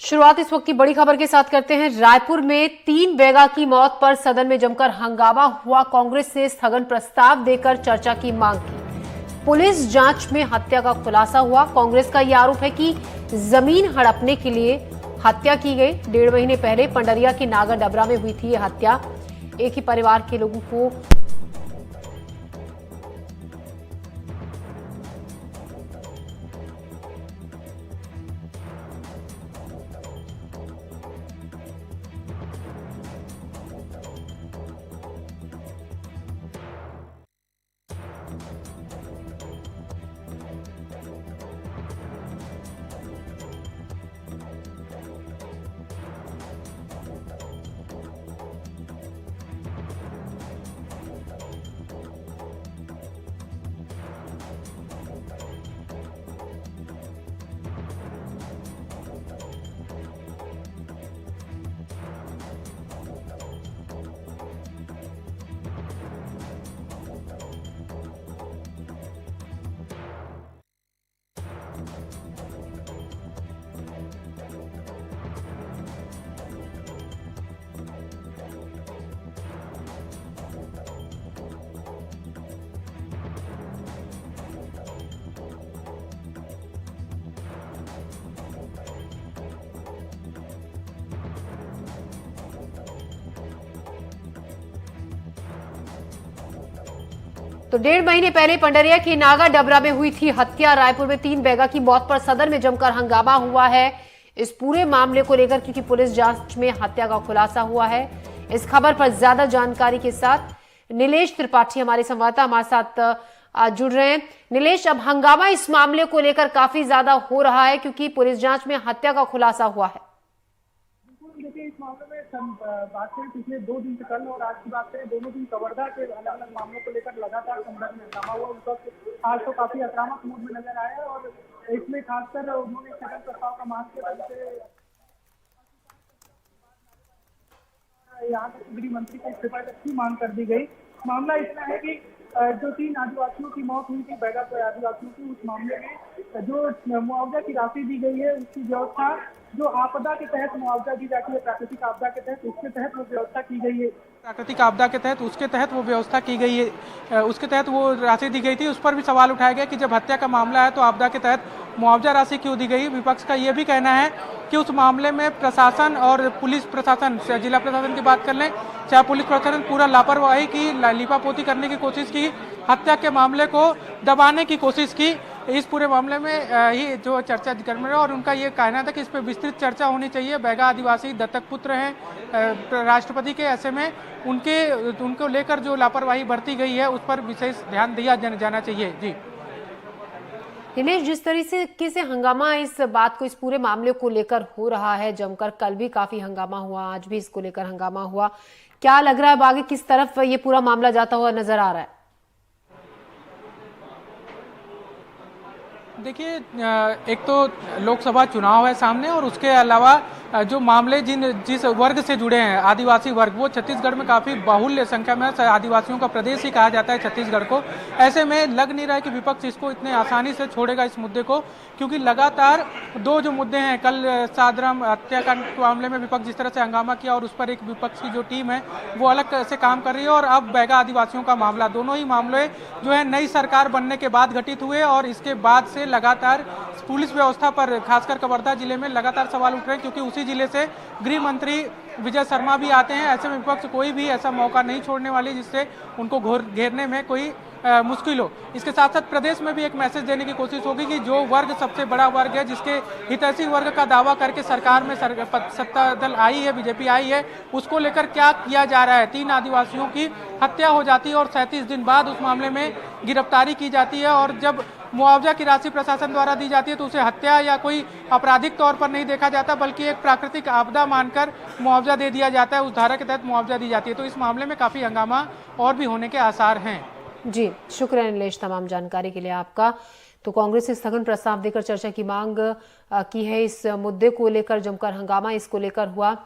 शुरुआत इस वक्त की बड़ी खबर के साथ करते हैं। रायपुर में 3 बेगा की मौत पर सदन में जमकर हंगामा हुआ। कांग्रेस ने स्थगन प्रस्ताव देकर चर्चा की मांग की। पुलिस जांच में हत्या का खुलासा हुआ। कांग्रेस का यह आरोप है कि जमीन हड़पने के लिए हत्या की गई। 1.5 महीने पहले पंडरिया के नागा डबरा में हुई थी यह हत्या। एक ही परिवार के लोगों को तो 1.5 महीने पहले पंडरिया के नागा डबरा में हुई थी हत्या। रायपुर में 3 बेगा की मौत पर सदन में जमकर हंगामा हुआ है इस पूरे मामले को लेकर, क्योंकि पुलिस जांच में हत्या का खुलासा हुआ है। इस खबर पर ज्यादा जानकारी के साथ नीलेश त्रिपाठी हमारे संवाददाता हमारे साथ जुड़ रहे हैं। नीलेश, अब हंगामा इस मामले को लेकर काफी ज्यादा हो रहा है क्योंकि पुलिस जांच में हत्या का खुलासा हुआ है। देखिए, इस मामले में बात करें पिछले 2 दिन से कल और आज की बात करें, दोनों दिन कवर्धा के अलग अलग मामलों को लेकर लगातार संदर्भ में हंगामा हुआ। उस वक्त आज तो काफी आक्रामक मूड में नजर आया और इसमें खासकर उन्होंने स्थगन प्रस्ताव का मांग किया। यहाँ तक गृह मंत्री को इस्तीफा तक की मांग कर दी गई। मामला इसमें है कि जो 3 आदिवासियों की मौत हुई थी, बैगा आदिवासियों की, उस मामले में जो मुआवजा की राशि दी गई है उसकी व्यवस्था जो आपदा के तहत मुआवजा दी जाती है, प्राकृतिक आपदा के तहत, उसके तहत वो व्यवस्था की गई है। प्राकृतिक आपदा के तहत उसके तहत वो व्यवस्था की गई है, उसके तहत वो राशि दी गई थी। उस पर भी सवाल उठाया गया कि जब हत्या का मामला है तो आपदा के तहत मुआवजा राशि क्यों दी गई। विपक्ष का ये भी कहना है कि उस मामले में प्रशासन और पुलिस प्रशासन, जिला प्रशासन की बात कर लें, चाहे पुलिस प्रशासन, पूरा लापरवाही की, लीपापोती करने की कोशिश की, हत्या के मामले को दबाने की कोशिश की। इस पूरे मामले में ही जो चर्चा कर रहे हैं और उनका ये कहना था कि इस पर विस्तृत चर्चा होनी चाहिए। बैगा आदिवासी दत्तक पुत्र हैं राष्ट्रपति के, ऐसे में उनको लेकर जो लापरवाही बरती गई है उस पर विशेष ध्यान दिया जाना चाहिए। जी नीलेश, जिस तरीके से हंगामा इस बात को, इस पूरे मामले को लेकर हो रहा है जमकर, कल भी काफी हंगामा हुआ, आज भी इसको लेकर हंगामा हुआ, क्या लग रहा है आगे किस तरफ ये पूरा मामला जाता हुआ नजर आ रहा है? देखिए, एक तो लोकसभा चुनाव है सामने और उसके अलावा जो मामले जिस वर्ग से जुड़े हैं, आदिवासी वर्ग, वो छत्तीसगढ़ में काफ़ी बाहुल्य संख्या में आदिवासियों का प्रदेश ही कहा जाता है छत्तीसगढ़ को। ऐसे में लग नहीं रहा है कि विपक्ष इसको इतने आसानी से छोड़ेगा इस मुद्दे को, क्योंकि लगातार 2 जो मुद्दे हैं, कल सादराम हत्याकांड के मामले में विपक्ष जिस तरह से हंगामा किया और उस पर एक विपक्ष की जो टीम है वो अलग से काम कर रही है, और अब बैगा आदिवासियों का मामला, दोनों ही मामले जो है नई सरकार बनने के बाद घटित हुए और इसके बाद से लगातार पुलिस व्यवस्था पर, खासकर कवर्धा जिले में लगातार सवाल उठ रहे हैं, क्योंकि उसी जिले से गृह मंत्री विजय शर्मा भी आते हैं। ऐसे में विपक्ष कोई भी ऐसा मौका नहीं छोड़ने वाली जिससे उनको घेरने में कोई मुश्किल हो। इसके साथ साथ प्रदेश में भी एक मैसेज देने की कोशिश होगी कि जो वर्ग सबसे बड़ा वर्ग है, जिसके हितैषी वर्ग का दावा करके सरकार में सत्ता दल आई है, बीजेपी आई है, उसको लेकर क्या किया जा रहा है। 3 आदिवासियों की हत्या हो जाती है और 37 दिन बाद उस मामले में गिरफ्तारी की जाती है, और जब मुआवजा की राशि प्रशासन द्वारा दी जाती है तो उसे हत्या या कोई आपराधिक तौर पर नहीं देखा जाता, बल्कि एक प्राकृतिक आपदा मानकर मुआवजा दे दिया जाता है, उस धारा के तहत मुआवजा दी जाती है। तो इस मामले में काफी हंगामा और भी होने के आसार हैं। जी, शुक्रिया नीलेश तमाम जानकारी के लिए आपका। तो कांग्रेस ने स्थगन प्रस्ताव देकर चर्चा की मांग की है। इस मुद्दे को लेकर जमकर हंगामा इसको लेकर हुआ।